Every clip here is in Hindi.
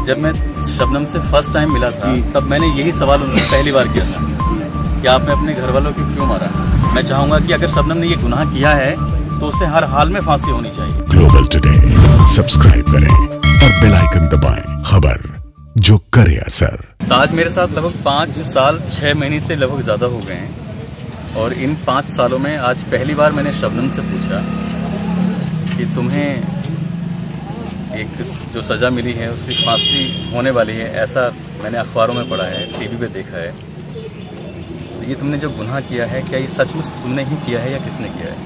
जब मैं शबनम से फर्स्ट टाइम मिला था तब मैंने यही सवाल उनसे पहली बार किया था कि आपने अपने घर वालों को क्यों मारा। मैं चाहूंगा कि अगर शबनम ने ये गुनाह किया है तो उसे हर हाल में फांसी होनी चाहिए। ग्लोबल टुडे सब्सक्राइब करें और बेल आइकन दबाएं, खबर जो करे असर। ताज मेरे साथ लगभग 5 साल 6 महीने से लगभग ज़्यादा हो गए हैं और इन 5 सालों में आज पहली बार मैंने शबनम से पूछा कि तुम्हें एक जो सज़ा मिली है उसकी फांसी होने वाली है, ऐसा मैंने अखबारों में पढ़ा है, टीवी पे देखा है। तो ये तुमने जो गुनाह किया है क्या ये सचमुच तुमने ही किया है या किसने किया है?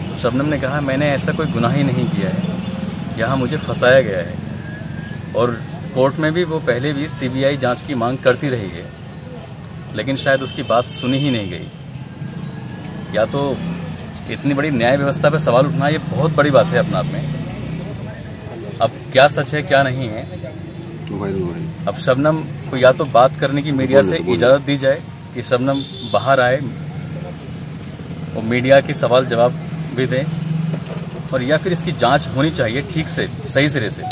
तो शबनम ने कहा मैंने ऐसा कोई गुनाह ही नहीं किया है, यहाँ मुझे फंसाया गया है। और कोर्ट में भी वो पहले भी सीबीआई जांच की मांग करती रही है लेकिन शायद उसकी बात सुनी ही नहीं गई। या तो इतनी बड़ी न्याय व्यवस्था पे सवाल उठना ये बहुत बड़ी बात है अपने आप में। अब क्या सच है क्या नहीं है, अब शबनम को या तो बात करने की मीडिया से इजाज़त दी जाए कि शबनम बाहर आए और मीडिया के सवाल जवाब भी दें, और या फिर इसकी जांच होनी चाहिए ठीक से सही सिरे से।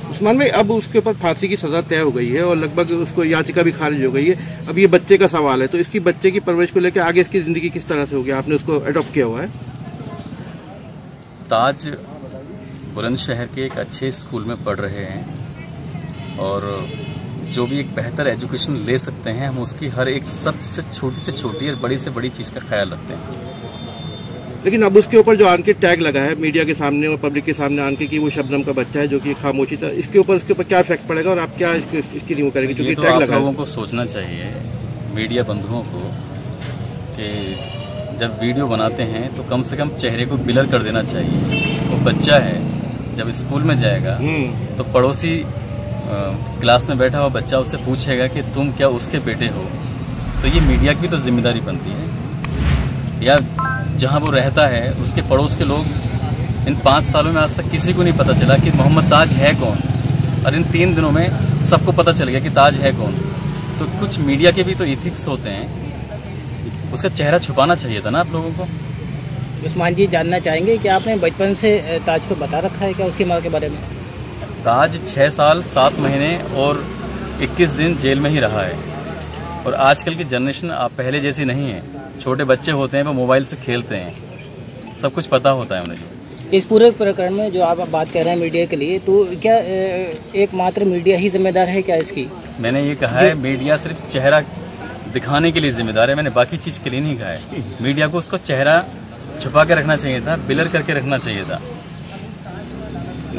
उस्मान भाई, अब उसके ऊपर फांसी की सजा तय हो गई है और लगभग उसको याचिका भी खारिज हो गई है। अब ये बच्चे का सवाल है, तो इसकी बच्चे की परवरिश को लेकर आगे इसकी जिंदगी किस तरह से होगी? आपने उसको अडॉप्ट किया हुआ है। ताज बुलंदशहर के एक अच्छे स्कूल में पढ़ रहे हैं और जो भी एक बेहतर एजुकेशन ले सकते हैं हम उसकी हर एक सबसे छोटी से छोटी और बड़ी से बड़ी चीज़ का ख्याल रखते हैं। लेकिन अब उसके ऊपर जो आंके टैग लगा है मीडिया के सामने और पब्लिक के सामने आंके कि वो शबनम का बच्चा है जो कि खामोशी था, इसके ऊपर क्या इफेक्ट पड़ेगा और आप क्या इसकी रिव्यू करेंगे? क्योंकि टैग लगा, लोगों को सोचना चाहिए, मीडिया बंधुओं को, कि जब वीडियो बनाते हैं तो कम से कम चेहरे को ब्लर कर देना चाहिए। वो बच्चा है, जब स्कूल में जाएगा तो पड़ोसी क्लास में बैठा हुआ बच्चा उससे पूछेगा कि तुम क्या उसके बेटे हो, तो ये मीडिया की तो जिम्मेदारी बनती है। या जहां वो रहता है उसके पड़ोस के लोग, इन 5 सालों में आज तक किसी को नहीं पता चला कि मोहम्मद ताज है कौन, और इन 3 दिनों में सबको पता चल गया कि ताज है कौन। तो कुछ मीडिया के भी तो इथिक्स होते हैं, उसका चेहरा छुपाना चाहिए था ना आप लोगों को। उस्मान जी, जानना चाहेंगे कि आपने बचपन से ताज को बता रखा है क्या उसकी माँ के बारे में? ताज 6 साल 7 महीने और 21 दिन जेल में ही रहा है। और आजकल की जनरेशन आप पहले जैसी नहीं है, छोटे बच्चे होते हैं वो मोबाइल से खेलते हैं, सब कुछ पता होता है उन्हें। इस पूरे प्रकरण में जो आप बात कर रहे हैं मीडिया के लिए, तो क्या एकमात्र मीडिया ही जिम्मेदार है क्या इसकी? मैंने ये कहा है मीडिया सिर्फ चेहरा दिखाने के लिए जिम्मेदार है, मैंने बाकी चीज़ के लिए नहीं कहा है। मीडिया को उसको चेहरा छुपा के रखना चाहिए था, ब्लर करके रखना चाहिए था।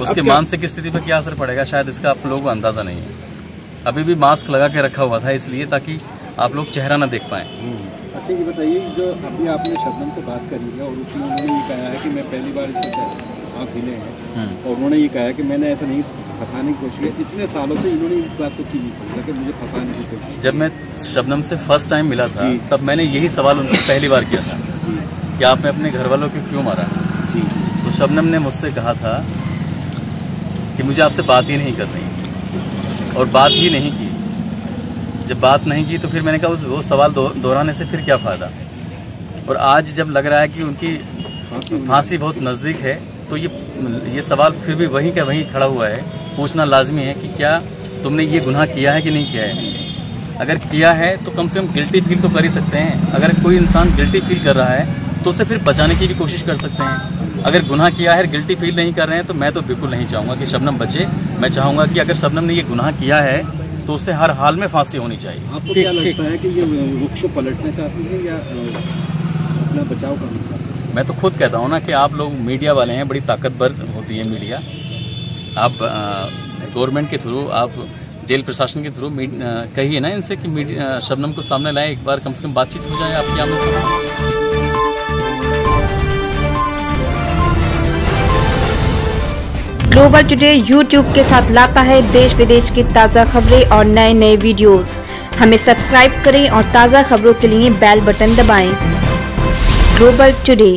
उसके मानसिक स्थिति पर क्या असर पड़ेगा शायद इसका आप लोगों को अंदाजा नहीं है। अभी भी मास्क लगा के रखा हुआ था इसलिए ताकि आप लोग चेहरा ना देख पाएं। अच्छा, ये बताइए, जो अभी आपने शबनम से बात करी है और उसमें उन्होंने ये कहा है कि मैं पहली बार इससे आप मिले हैं और उन्होंने ये कहा है कि मैंने ऐसा नहीं फंसाने की कोशिश की। इतने सालों से इन्होंने इस बात को क्यों नहीं किया कि मुझे फंसाने की कोशिश? जब मैं शबनम से फर्स्ट टाइम मिला था तब मैंने यही सवाल उनसे पहली बार किया था कि आपने अपने घर वालों को क्यों मारा। तो शबनम ने मुझसे कहा था कि मुझे आपसे बात ही नहीं करनी, और बात ही नहीं की। जब बात नहीं की तो फिर मैंने कहा वो सवाल दोहराने से फिर क्या फ़ायदा। और आज जब लग रहा है कि उनकी फांसी बहुत नज़दीक है तो ये सवाल फिर भी वहीं का वहीं खड़ा हुआ है। पूछना लाजमी है कि क्या तुमने ये गुनाह किया है कि नहीं किया है। अगर किया है तो कम से कम गिल्टी फील तो कर ही सकते हैं। अगर कोई इंसान गिल्टी फील कर रहा है तो उसे फिर बचाने की भी कोशिश कर सकते हैं। अगर गुनाह किया है गिल्टी फील नहीं कर रहे हैं तो मैं तो बिल्कुल नहीं चाहूँगा कि शबनम बचे। मैं चाहूँगा कि अगर शबनम ने ये गुनाह किया है तो उसे हर हाल में फांसी होनी चाहिए। आपको क्या लगता है कि ये रुख को पलटना चाहती है या अपना बचाव करना चाहती है? मैं तो खुद कहता हूँ ना कि आप लोग मीडिया वाले हैं, बड़ी ताकतवर होती है मीडिया। आप गवर्नमेंट के थ्रू, आप जेल प्रशासन के थ्रू कहिए ना इनसे कि शबनम को सामने लाएं, एक बार कम से कम बातचीत हो जाए आपकी आमने। ग्लोबल टुडे यूट्यूब के साथ लाता है देश विदेश की ताज़ा खबरें और नए नए वीडियोस। हमें सब्सक्राइब करें और ताज़ा खबरों के लिए बेल बटन दबाएं। Global today.